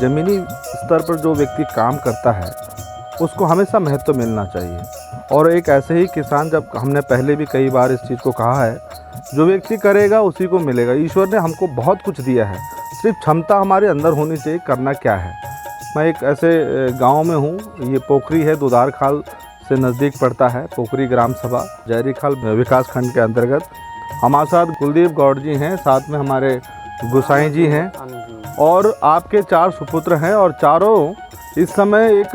ज़मीनी स्तर पर जो व्यक्ति काम करता है उसको हमेशा महत्व मिलना चाहिए। और एक ऐसे ही किसान, जब हमने पहले भी कई बार इस चीज़ को कहा है, जो व्यक्ति करेगा उसी को मिलेगा। ईश्वर ने हमको बहुत कुछ दिया है, सिर्फ क्षमता हमारे अंदर होनी चाहिए करना क्या है। मैं एक ऐसे गांव में हूँ, ये पोखरी है, दुधार खाल से नज़दीक पड़ता है। पोखरी ग्राम सभा जयरी खाल विकास खंड के अंतर्गत। हमारे साथ कुलदीप गौड़ जी हैं, साथ में हमारे गुसाई जी हैं और आपके 4 सुपुत्र हैं। और चारों इस समय एक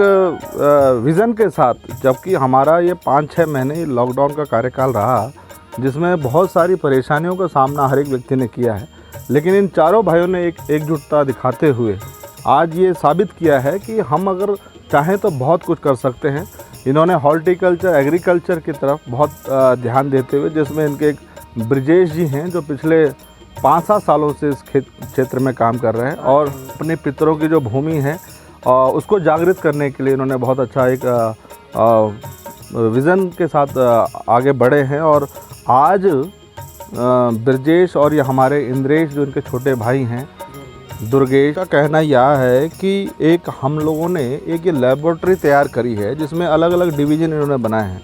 विज़न के साथ, जबकि हमारा ये 5-6 महीने लॉकडाउन का कार्यकाल रहा, जिसमें बहुत सारी परेशानियों का सामना हर एक व्यक्ति ने किया है, लेकिन इन चारों भाइयों ने एक एकजुटता दिखाते हुए आज ये साबित किया है कि हम अगर चाहें तो बहुत कुछ कर सकते हैं। इन्होंने हॉर्टिकल्चर, एग्रीकल्चर की तरफ बहुत ध्यान देते हुए, जिसमें इनके एक ब्रजेश जी हैं जो पिछले 5-7 सालों से इस क्षेत्र में काम कर रहे हैं और अपने पितरों की जो भूमि है उसको जागृत करने के लिए इन्होंने बहुत अच्छा एक विज़न के साथ आगे बढ़े हैं। और आज ब्रजेश और ये हमारे इंद्रेश जो इनके छोटे भाई हैं, दुर्गेश का कहना यह है कि एक हम लोगों ने एक ये लेबोरेटरी तैयार करी है जिसमें अलग अलग डिवीज़न इन्होंने बनाए हैं।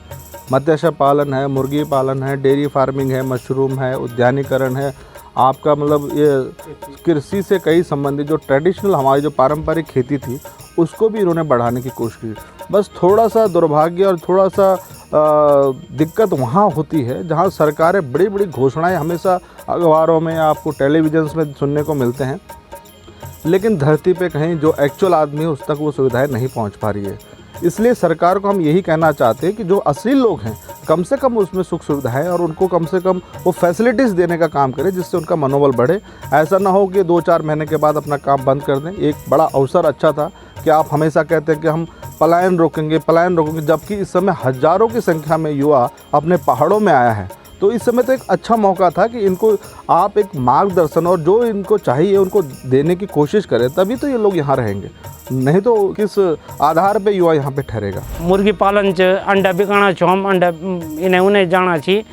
मत्स्य पालन है, मुर्गी पालन है, डेयरी फार्मिंग है, मशरूम है, उद्यानीकरण है, आपका मतलब ये कृषि से कई संबंधित जो ट्रेडिशनल हमारी जो पारंपरिक खेती थी उसको भी इन्होंने बढ़ाने की कोशिश की। बस थोड़ा सा दुर्भाग्य और थोड़ा सा दिक्कत वहाँ होती है जहाँ सरकारें बड़ी बड़ी घोषणाएं हमेशा अखबारों में या आपको टेलीविज़न में सुनने को मिलते हैं, लेकिन धरती पे कहीं जो एक्चुअल आदमी है उस तक वो सुविधाएं नहीं पहुँच पा रही है। इसलिए सरकार को हम यही कहना चाहते हैं कि जो असली लोग हैं कम से कम उसमें सुख सुविधाएं और उनको कम से कम वो फैसिलिटीज़ देने का काम करें, जिससे उनका मनोबल बढ़े। ऐसा ना हो कि 2-4 महीने के बाद अपना काम बंद कर दें। एक बड़ा अवसर अच्छा था कि आप हमेशा कहते हैं कि हम पलायन रोकेंगे, जबकि इस समय हज़ारों की संख्या में युवा अपने पहाड़ों में आया है। तो इस समय तो एक अच्छा मौका था कि इनको आप एक मार्गदर्शन और जो इनको चाहिए उनको देने की कोशिश करें, तभी तो ये लोग यहाँ रहेंगे, नहीं तो किस आधार पे युवा यहाँ पे ठहरेगा। मुर्गी पालन च अंडा बिकाना छो हम, अंडा इन्हें उन्हें जाना छी।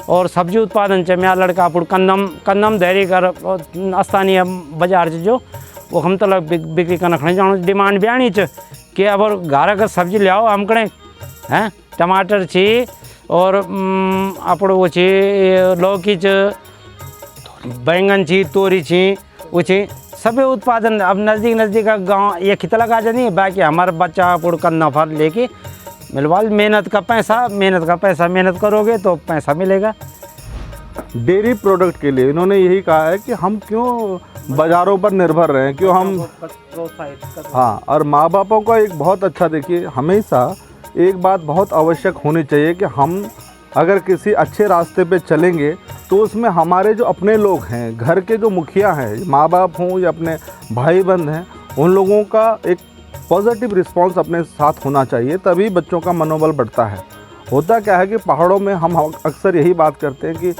और सब्जी उत्पादन च मैं लड़का पुर कंदम धैर्य कर स्थानीय बाजार जो वो हम तो बिक्री करना खड़े जानो डिमांड भी आनी च कि अब घर का सब्जी ले आओ हम कड़े हैं। टमाटर छी और अपड़ो वो छी लौकी च, बैंगन छी, तोरी छी, वो छी सभी उत्पादन अब नज़दीक का गांव ये खितला का नहीं। बाकी हमारा बच्चा पुड़ का नफा लेके मिलवाल, मेहनत का पैसा मेहनत करोगे तो पैसा मिलेगा। डेयरी प्रोडक्ट के लिए इन्होंने यही कहा है कि हम क्यों बाज़ारों पर निर्भर रहें, क्यों हम हाँ। और माँ बापों का एक बहुत अच्छा, देखिए हमेशा एक बात बहुत आवश्यक होनी चाहिए कि हम अगर किसी अच्छे रास्ते पे चलेंगे तो उसमें हमारे जो अपने लोग हैं, घर के जो मुखिया हैं, माँ बाप हों या अपने भाई बंद हैं, उन लोगों का एक पॉजिटिव रिस्पांस अपने साथ होना चाहिए, तभी बच्चों का मनोबल बढ़ता है। होता क्या है कि पहाड़ों में हम अक्सर यही बात करते हैं कि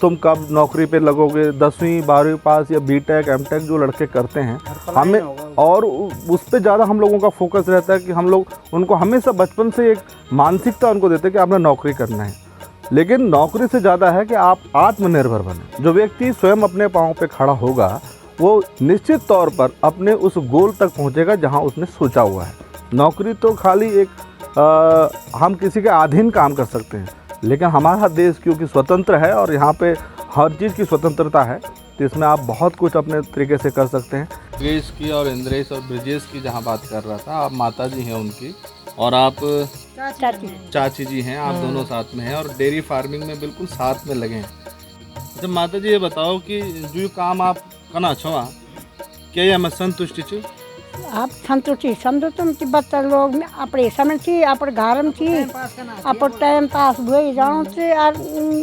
तुम कब नौकरी पे लगोगे, 10वीं 12वीं पास या बीटेक एमटेक जो लड़के करते हैं, हमें और उस पर ज़्यादा हम लोगों का फोकस रहता है कि हम लोग उनको हमेशा बचपन से एक मानसिकता उनको देते हैं कि आपने नौकरी करना है। लेकिन नौकरी से ज़्यादा है कि आप आत्मनिर्भर बने। जो व्यक्ति स्वयं अपने पाँव पे खड़ा होगा वो निश्चित तौर पर अपने उस गोल तक पहुँचेगा जहाँ उसने सोचा हुआ है। नौकरी तो खाली एक हम किसी के अधीन काम कर सकते हैं, लेकिन हमारा देश क्योंकि स्वतंत्र है और यहाँ पे हर चीज़ की स्वतंत्रता है, तो इसमें आप बहुत कुछ अपने तरीके से कर सकते हैं। ब्रजेश की और इंद्रेश और ब्रजेश की जहाँ बात कर रहा था, आप माता जी हैं उनकी और आप चाची जी हैं, आप दोनों साथ में हैं और डेयरी फार्मिंग में बिल्कुल साथ में लगे हैं। अच्छा माता जी ये बताओ कि जो काम आप करना छो क्या ये मैं संतुष्टि छू? आप संतुष्टि समझो तुम कि बच्चा लोग अपने समय थी अपने घर में थी अपने टाइम पास हुए जाओ से और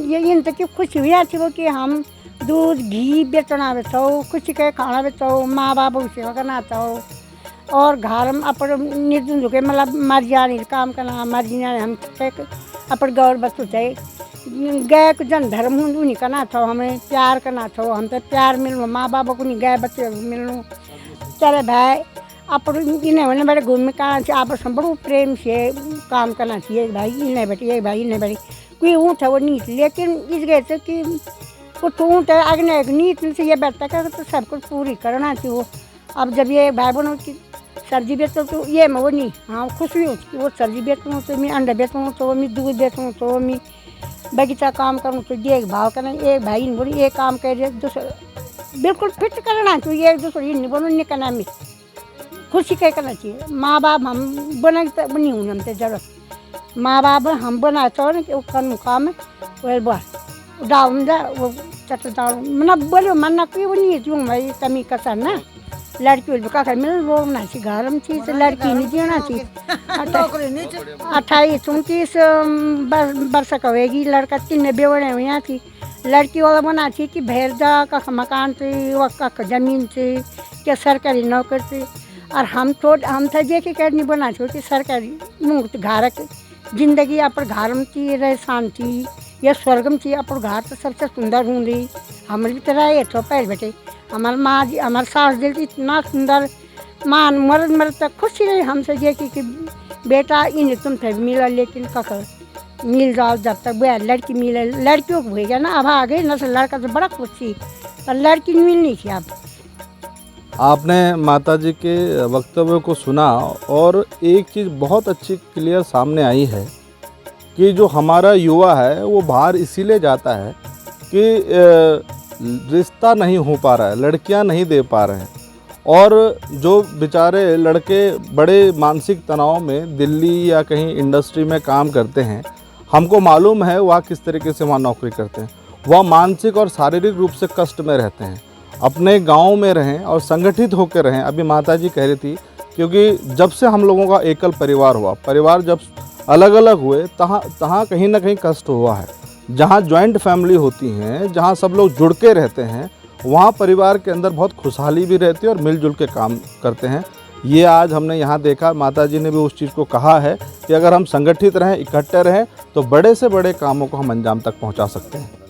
ये इन तक की खुशी हुई थी वो कि हम दूध घी बेचना बेचो, खुशी के खाना बेचो, माँ बाप की सेवा करना चाहो और घर में अपने निर्जन झुके मतलब मर्जी काम करना मर्जी हम अपने गौर बच्चों चाहिए गाय को जन धर्म हूँ नहीं करना चाहो, हमें प्यार करना चाहो, हम तो प्यार मिलूँ माँ बाप को नहीं गाय बच्चे मिलूँ। चले भाई अपन इन्हें बड़े घूम कहाँ से आपस में बड़ो प्रेम से काम करना चाहिए। भाई इन्हें बैठी ये भाई इन्हें बैठी कोई ऊँट है वो नीच, लेकिन इस गए से कि कुछ ऊँट है अग्नि नीच से ये बैठता कर तो सब कुछ पूरी करना चाहिए वो अब जब ये भाई बहनों की सब्जी बेचो तो ये मैं वो नहीं हाँ खुश भी हूँ कि वो सब्जी बेचूँ तो मैं अंडा बेचूँ तो मैं दूध बेचूँ तो मैं बगीचा काम करूँ तो देखभाल करना एक भाई ने बोली एक काम कर दूसरा बिल्कुल फिट करना चाहिए एक दूसरे नहीं बोलो नहीं करना में खुशी क्या करना चाहिए माँ बाप हम बना नहीं हूँ हमसे जरूरत माँ बाप हम बना चाहो कि वो काम है वो बस डाल जा वो चट डाल मना बोलो मना कोई वो नहीं क्यों भाई कमी कसर ना लड़की का खा मिल वो ना चाहिए घर में चीज लड़की नहीं जीना चाहिए 28-29 वर्ष का होगी लड़का 3 बेवड़े हुए यहाँ थी लड़की वाला बना चाहिए कि भेजा का मकान से व का ज़मीन से क्या सरकारी नौकर से और हम था देखे कर नहीं बना चाहिए कि सरकारी मुक्त घर जिंदगी अपन घर में चाहिए रहे शांति या स्वर्ग में चाहिए अपन घर तो सबसे सुंदर हूँ रही हमारे भी तरह ये तो पैर बैठे हमारे माँ जी हमारे सास दिल इतना सुंदर माँ मरद तक खुशी रही हमसे देखी कि बेटा इन्हें तुमसे मिला लेकिन ककर मिल जाओ जब तक वह लड़की मिले लड़कियों को भेजा ना अब आ गई न तो लड़का तो बड़ा खुश थी पर लड़की मिलनी थी अब आपने माताजी के वक्तव्य को सुना और एक चीज़ बहुत अच्छी क्लियर सामने आई है कि जो हमारा युवा है वो बाहर इसीलिए जाता है कि रिश्ता नहीं हो पा रहा है, लड़कियां नहीं दे पा रहे हैं और जो बेचारे लड़के बड़े मानसिक तनाव में दिल्ली या कहीं इंडस्ट्री में काम करते हैं, हमको मालूम है वह किस तरीके से वहाँ नौकरी करते हैं, वह मानसिक और शारीरिक रूप से कष्ट में रहते हैं। अपने गांव में रहें और संगठित होकर रहें। अभी माताजी कह रही थी क्योंकि जब से हम लोगों का एकल परिवार हुआ, परिवार जब अलग अलग हुए तहाँ कहीं ना कहीं कष्ट हुआ है। जहाँ जॉइंट फैमिली होती हैं, जहाँ सब लोग जुड़ के रहते हैं, वहाँ परिवार के अंदर बहुत खुशहाली भी रहती है और मिलजुल के काम करते हैं। ये आज हमने यहाँ देखा, माताजी ने भी उस चीज़ को कहा है कि अगर हम संगठित रहें, इकट्ठे रहें तो बड़े से बड़े कामों को हम अंजाम तक पहुँचा सकते हैं।